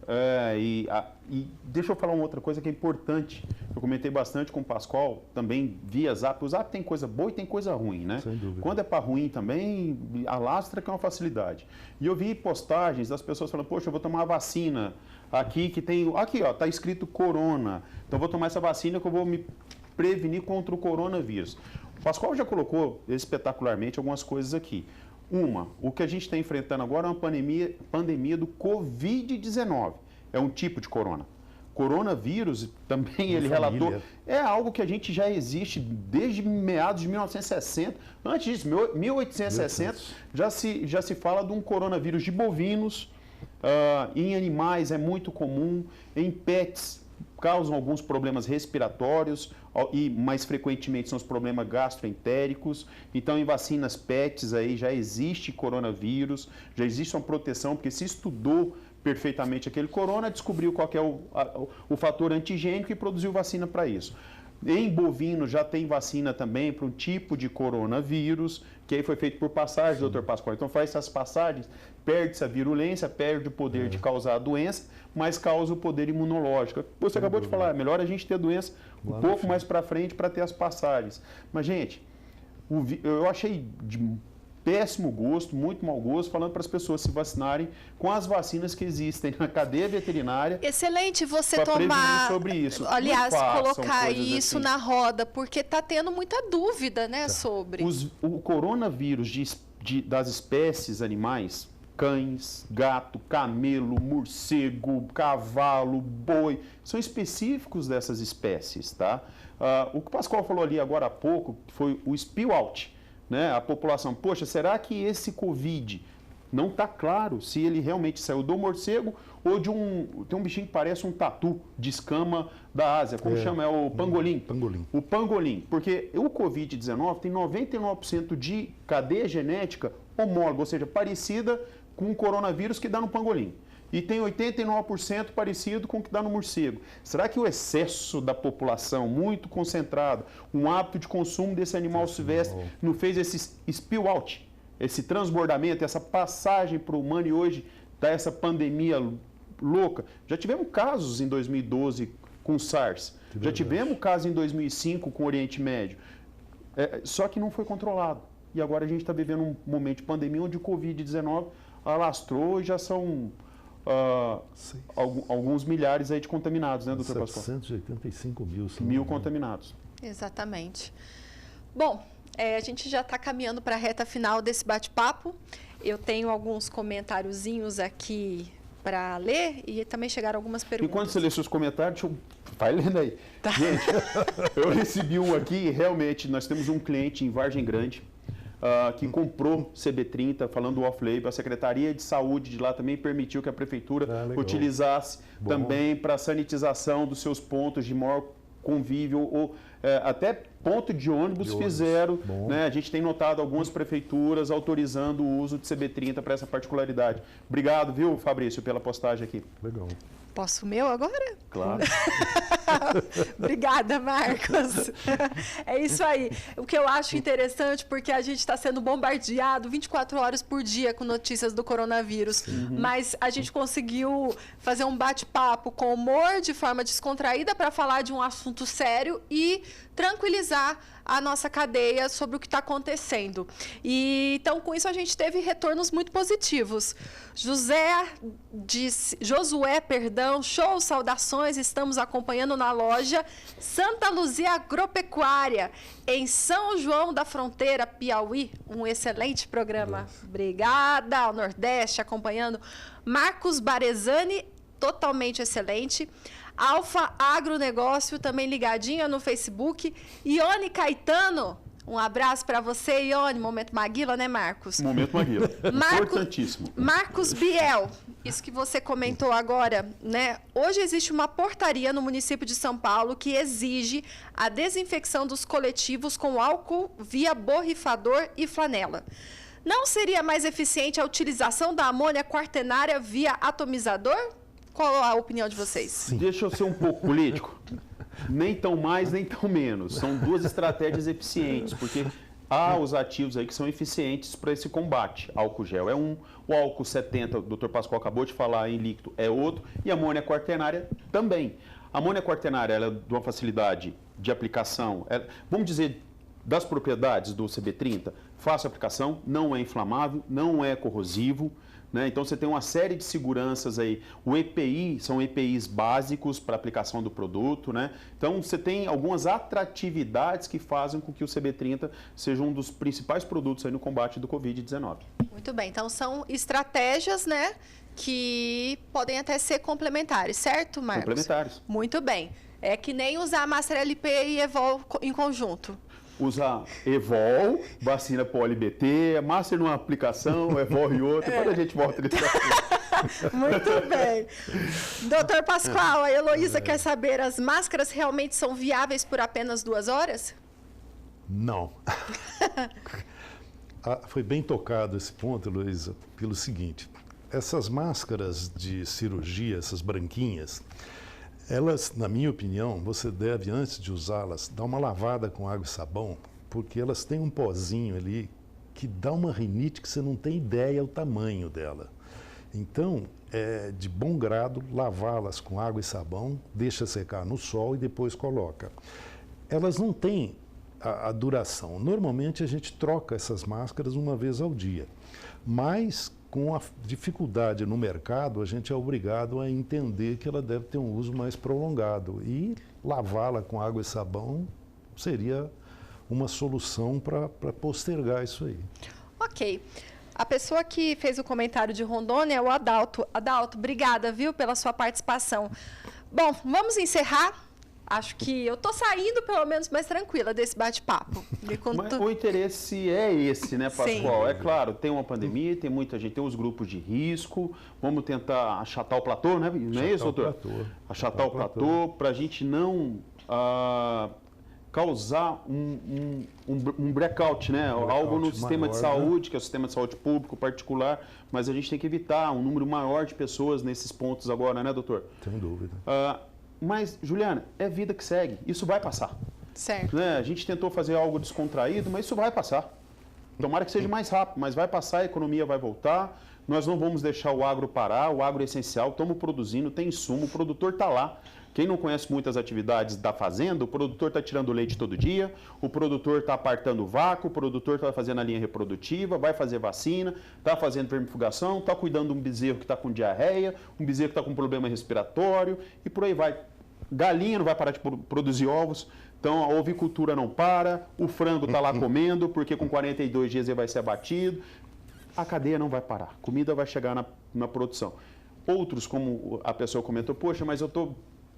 E deixa eu falar uma outra coisa que é importante. Eu comentei bastante com o Pascoal, também via Zap. O Zap tem coisa boa e tem coisa ruim, né? Sem dúvida. Quando é para ruim também, alastra que é uma facilidade. E eu vi postagens das pessoas falando, poxa, eu vou tomar a vacina aqui que tem... Aqui, ó, tá escrito corona. Então, eu vou tomar essa vacina que eu vou me prevenir contra o coronavírus. O Pascoal já colocou espetacularmente algumas coisas aqui. O que a gente está enfrentando agora é uma pandemia do Covid-19. É um tipo de corona. Coronavírus, também ele relatou, é algo que a gente já existe desde meados de 1960. Antes disso, 1860, já se fala de um coronavírus de bovinos. Em animais é muito comum, em pets causam alguns problemas respiratórios e mais frequentemente são os problemas gastroentéricos. Então, em vacinas PETs aí já existe coronavírus, já existe uma proteção, porque se estudou perfeitamente aquele corona, descobriu qual que é o fator antigênico e produziu vacina para isso. Em bovino já tem vacina também para um tipo de coronavírus, que aí foi feito por passagem, doutor Pascoal. Então faz essas passagens, perde-se a virulência, perde o poder de causar a doença, mas causa o poder imunológico. Você acabou de falar, é melhor a gente ter a doença um pouco mais para frente para ter as passagens. Mas, gente, eu achei de péssimo gosto, muito mau gosto, falando para as pessoas se vacinarem com as vacinas que existem na cadeia veterinária. Excelente você tomar, sobre isso. Aliás, colocar isso assim na roda, porque está tendo muita dúvida, né, sobre... O coronavírus das espécies animais cães, gato, camelo, morcego, cavalo, boi, são específicos dessas espécies, tá? O que o Pascoal falou ali agora há pouco foi o spill out, né? A população, poxa, será que esse Covid não está claro se ele realmente saiu do morcego ou tem um bichinho que parece um tatu de escama da Ásia, como chama? É o pangolim. Pangolim. O pangolim, porque o Covid-19 tem 99% de cadeia genética homóloga, ou seja, parecida com o coronavírus que dá no pangolim. E tem 89% parecido com o que dá no morcego. Será que o excesso da população, muito concentrado, um hábito de consumo desse animal silvestre, não fez esse spill out, esse transbordamento, essa passagem para o humano e hoje dá essa pandemia louca? Já tivemos casos em 2012 com SARS, já tivemos casos em 2005 com o Oriente Médio, só que não foi controlado. E agora a gente está vivendo um momento de pandemia onde o Covid-19 alastrou e já são alguns milhares aí de contaminados, né, doutor Pascoal? 785 mil. Mil contaminados. Exatamente. Bom, a gente já está caminhando para a reta final desse bate-papo. Eu tenho alguns comentáriozinhos aqui para ler e também chegaram algumas perguntas. Enquanto você lê seus comentários, vai lendo aí. Tá. Gente, eu recebi um aqui e realmente nós temos um cliente em Vargem Grande que comprou CB30, falando off-label. A Secretaria de Saúde de lá também permitiu que a Prefeitura utilizasse também para sanitização dos seus pontos de maior convívio ou até ponto de ônibus fizeram. Né? A gente tem notado algumas prefeituras autorizando o uso de CB30 para essa particularidade. Obrigado, viu, Fabrício, pela postagem aqui. Legal. Posso o meu agora? Claro. Obrigada, Marcos. É isso aí. O que eu acho interessante, porque a gente está sendo bombardeado 24 horas por dia com notícias do coronavírus, mas a gente conseguiu fazer um bate-papo com humor, de forma descontraída, para falar de um assunto sério e tranquilizar a nossa cadeia sobre o que está acontecendo. E, então, com isso, a gente teve retornos muito positivos. Josué, show, saudações, estamos acompanhando na loja Santa Luzia Agropecuária, em São João da Fronteira, Piauí. Um excelente programa. Obrigada ao Nordeste, acompanhando. Marcos Barezani, totalmente excelente. Alfa Agronegócio, também ligadinha no Facebook. Ione Caetano, um abraço para você, Ione. Momento Maguila, né, Marcos? Momento Maguila. Importantíssimo. Marcos Biel, isso que você comentou agora, né? Hoje existe uma portaria no município de São Paulo que exige a desinfecção dos coletivos com álcool via borrifador e flanela. Não seria mais eficiente a utilização da amônia quaternária via atomizador? Qual a opinião de vocês? Sim. Deixa eu ser um pouco político. Nem tão mais, nem tão menos. São duas estratégias eficientes, porque há os ativos aí que são eficientes para esse combate. Álcool gel é um, o álcool 70, o Dr. Pascoal acabou de falar, em líquido é outro, e a amônia quaternária também. A amônia quaternária ela é de uma facilidade de aplicação, vamos dizer, das propriedades do CB30, fácil aplicação, não é inflamável, não é corrosivo, né? Então você tem uma série de seguranças aí. O EPI são EPIs básicos para aplicação do produto, né? Então você tem algumas atratividades que fazem com que o CB30 seja um dos principais produtos aí no combate do Covid-19. Muito bem, então são estratégias, né, que podem até ser complementares, certo, Marcos? Complementares. Muito bem. É que nem usar Master LP e Evol em conjunto. Usar Evol, vacina poli-BT, Master numa aplicação, Evol em outra, depois a gente volta nesse assunto. Muito bem. Doutor Pascoal, a Heloísa quer saber, as máscaras realmente são viáveis por apenas 2 horas? Não. Foi bem tocado esse ponto, Heloísa, pelo seguinte. Essas máscaras de cirurgia, essas branquinhas, elas, na minha opinião, você deve, antes de usá-las, dar uma lavada com água e sabão, porque elas têm um pozinho ali que dá uma rinite que você não tem ideia o tamanho dela. Então, é de bom grado lavá-las com água e sabão, deixa secar no sol e depois coloca. Elas não têm a duração. Normalmente a gente troca essas máscaras uma vez ao dia, mas com a dificuldade no mercado, a gente é obrigado a entender que ela deve ter um uso mais prolongado. E lavá-la com água e sabão seria uma solução para postergar isso aí. Ok. A pessoa que fez o comentário de Rondônia é o Adalto. Adalto, obrigada, viu, pela sua participação. Bom, vamos encerrar. Acho que eu estou saindo, pelo menos, mais tranquila desse bate-papo. Mas o interesse é esse, né, Pascoal? Sim. É claro, tem uma pandemia, tem muita gente, tem os grupos de risco, vamos tentar achatar o platô, né? Não é isso, doutor? Achatar o platô para a gente não causar um blackout, né? Algo no sistema de saúde, que é o sistema de saúde público, particular, mas a gente tem que evitar um número maior de pessoas nesses pontos agora, né, doutor? Sem dúvida. Mas, Juliana, é vida que segue. Isso vai passar. Certo. Né? A gente tentou fazer algo descontraído, mas isso vai passar. Tomara que seja mais rápido, mas vai passar, a economia vai voltar. Nós não vamos deixar o agro parar, o agro é essencial, estamos produzindo, tem insumo, o produtor está lá. Quem não conhece muitas atividades da fazenda, o produtor está tirando leite todo dia, o produtor está apartando vácuo, o produtor está fazendo a linha reprodutiva, vai fazer vacina, está fazendo vermifugação, está cuidando de um bezerro que está com diarreia, um bezerro que está com problema respiratório e por aí vai. Galinha não vai parar de produzir ovos, então a ovicultura não para, o frango está lá comendo, porque com 42 dias ele vai ser abatido. A cadeia não vai parar, comida vai chegar na produção. Outros, como a pessoa comentou, poxa, mas eu estou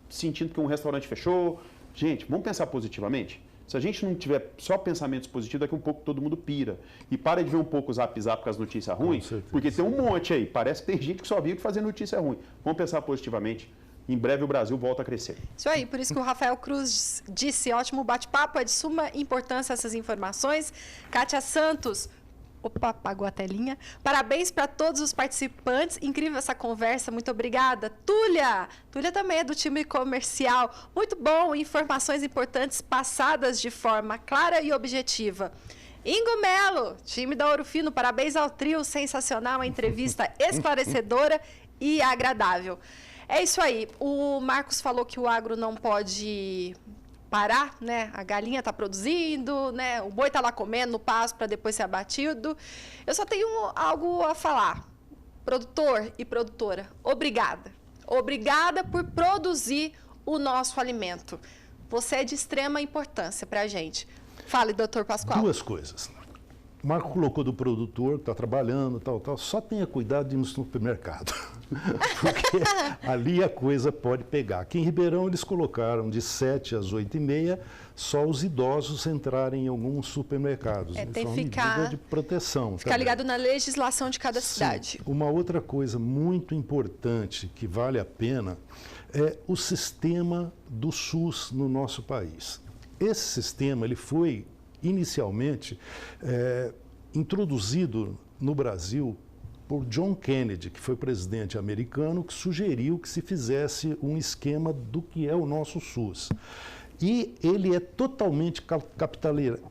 sentindo que um restaurante fechou. Gente, vamos pensar positivamente? Se a gente não tiver só pensamentos positivos, daqui a um pouco todo mundo pira. E para de ver um pouco o Zap Zap com as notícias ruins, porque tem um monte aí. Parece que tem gente que só vive fazer notícia ruim. Vamos pensar positivamente. Em breve o Brasil volta a crescer. Isso aí, por isso que o Rafael Cruz disse, ótimo bate-papo, é de suma importância essas informações. Kátia Santos, opa, apagou a telinha. Parabéns para todos os participantes, incrível essa conversa, muito obrigada. Túlia também é do time comercial, muito bom, informações importantes passadas de forma clara e objetiva. Ingo Melo, time da Ouro Fino, parabéns ao trio, sensacional, a entrevista esclarecedora e agradável. É isso aí. O Marcos falou que o agro não pode parar, né? A galinha está produzindo, né? O boi está lá comendo no pasto para depois ser abatido. Eu só tenho algo a falar. Produtor e produtora, obrigada. Obrigada por produzir o nosso alimento. Você é de extrema importância para a gente. Fale, doutor Pascoal. Duas coisas. O Marco colocou do produtor, que está trabalhando, tal. Só tenha cuidado de ir no supermercado. Porque ali a coisa pode pegar. Aqui em Ribeirão eles colocaram de 7 às 8h30, só os idosos entrarem em alguns supermercados. Tem que medida de proteção. Ficar ligado na legislação de cada cidade. Uma outra coisa muito importante que vale a pena é o sistema do SUS no nosso país. Esse sistema ele foi inicialmente introduzido no Brasil por John Kennedy, que foi presidente americano, que sugeriu que se fizesse um esquema do que é o nosso SUS. E ele é totalmente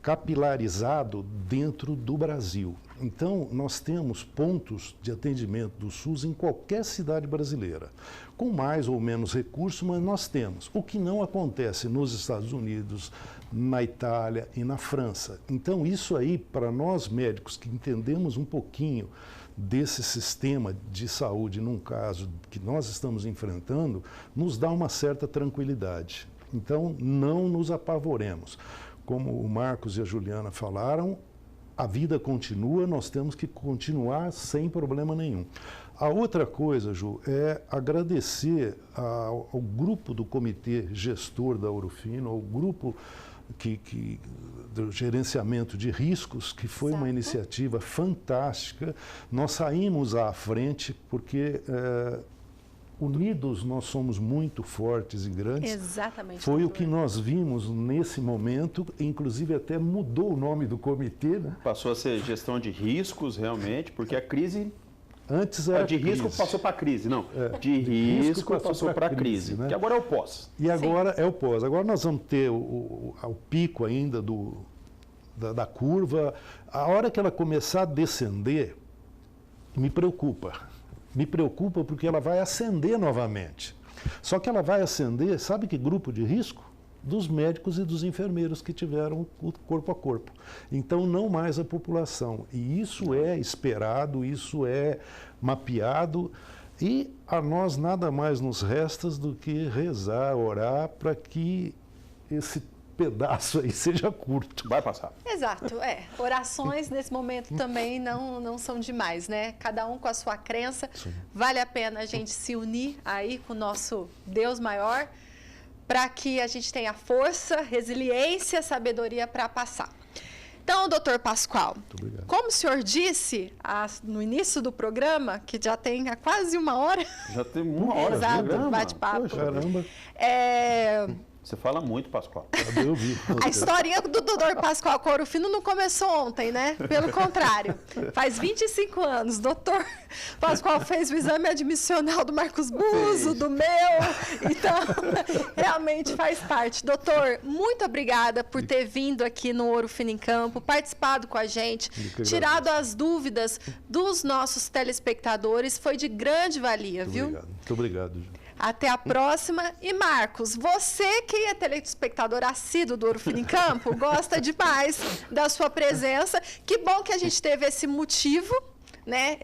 capilarizado dentro do Brasil. Então, nós temos pontos de atendimento do SUS em qualquer cidade brasileira, com mais ou menos recursos, mas nós temos. O que não acontece nos Estados Unidos, na Itália e na França. Então, isso aí, para nós médicos que entendemos um pouquinho desse sistema de saúde, num caso que nós estamos enfrentando, nos dá uma certa tranquilidade. Então, não nos apavoremos. Como o Marcos e a Juliana falaram, a vida continua, nós temos que continuar sem problema nenhum. A outra coisa, Ju, é agradecer ao grupo do comitê gestor da Ouro Fino, ao grupo do gerenciamento de riscos, que foi uma iniciativa fantástica. Nós saímos à frente porque unidos nós somos muito fortes e grandes. Exatamente. Foi o que nós vimos nesse momento, inclusive até mudou o nome do comitê, né? Passou a ser gestão de riscos, realmente, porque a crise... Antes era de risco passou para a crise, não. De risco passou para a crise, né? Que agora é o pós. E agora é o pós. Agora nós vamos ter o pico ainda da curva. A hora que ela começar a descender, me preocupa. Me preocupa porque ela vai ascender novamente. Só que ela vai ascender, sabe que grupo de risco? Dos médicos e dos enfermeiros que tiveram o corpo a corpo. Então, não mais a população. E isso é esperado, isso é mapeado, e a nós nada mais nos resta do que rezar, orar, para que esse pedaço aí seja curto. Vai passar. Exato, orações nesse momento também não são demais, né? Cada um com a sua crença. Sim. Vale a pena a gente se unir aí com o nosso Deus maior para que a gente tenha força, resiliência, sabedoria para passar. Então, doutor Pascoal, como o senhor disse no início do programa, que já tem há quase 1 hora. Já tem 1 hora. Exato, bate-papo. Caramba. Você fala muito, Pascoal. Eu vi. A historinha do doutor Pascoal com Ouro Fino não começou ontem, né? Pelo contrário, faz 25 anos. Doutor Pascoal fez o exame admissional do Marcos Buzo, do meu. Então, realmente faz parte. Doutor, muito obrigada por ter vindo aqui no Ouro Fino em Campo, participado com a gente, tirado as dúvidas dos nossos telespectadores. Foi de grande valia, viu? Obrigado. Muito obrigado, Ju. Até a próxima. E Marcos, você que é telespectador assíduo do Ouro Fino em Campo, gosta demais da sua presença. Que bom que a gente teve esse motivo, né?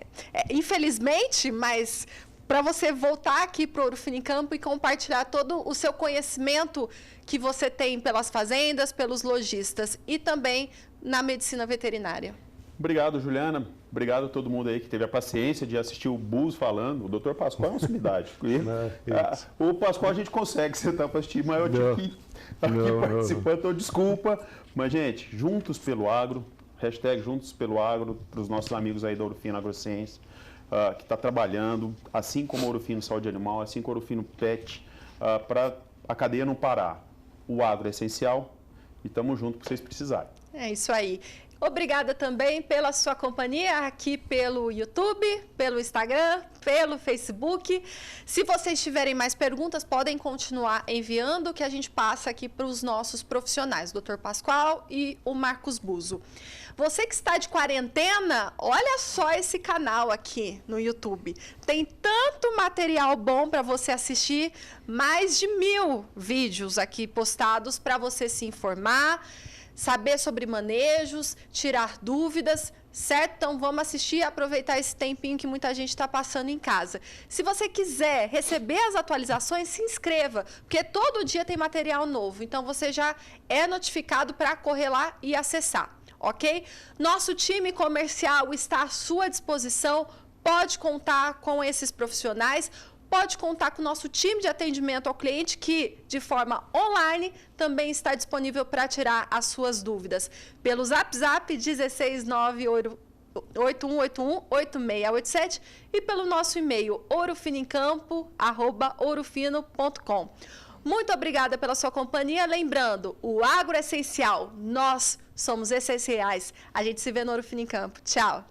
Infelizmente, mas para você voltar aqui para o Ouro Fino em Campo e compartilhar todo o seu conhecimento que você tem pelas fazendas, pelos lojistas e também na medicina veterinária. Obrigado, Juliana. Obrigado a todo mundo aí que teve a paciência de assistir o Buzo falando. O doutor Pascoal é uma sumidade. O Pascoal a gente consegue sentar para assistir, mas eu tive que estar aqui participando, então desculpa. Mas, gente, juntos pelo agro, hashtag juntos pelo agro, para os nossos amigos aí da Ouro Fino Agrociência, que está trabalhando, assim como Ouro Fino Saúde Animal, assim como Ouro Fino Pet, para a cadeia não parar. O agro é essencial e estamos juntos para vocês precisarem. É isso aí. Obrigada também pela sua companhia aqui pelo YouTube, pelo Instagram, pelo Facebook. Se vocês tiverem mais perguntas, podem continuar enviando, que a gente passa aqui para os nossos profissionais, o Dr. Pascoal e o Marcos Buzo. Você que está de quarentena, olha só esse canal aqui no YouTube. Tem tanto material bom para você assistir, mais de 1000 vídeos aqui postados para você se informar, saber sobre manejos, tirar dúvidas, certo? Então vamos assistir e aproveitar esse tempinho que muita gente está passando em casa. Se você quiser receber as atualizações, se inscreva, porque todo dia tem material novo. Então você já é notificado para correr lá e acessar, ok? Nosso time comercial está à sua disposição, pode contar com esses profissionais. Pode contar com o nosso time de atendimento ao cliente, que, de forma online, também está disponível para tirar as suas dúvidas. Pelo Zap 16981818687 e pelo nosso e-mail ourofinoemcampo@ourofino.com. Muito obrigada pela sua companhia. Lembrando, o agro é essencial. Nós somos essenciais. A gente se vê no Ouro Fino em Campo. Tchau.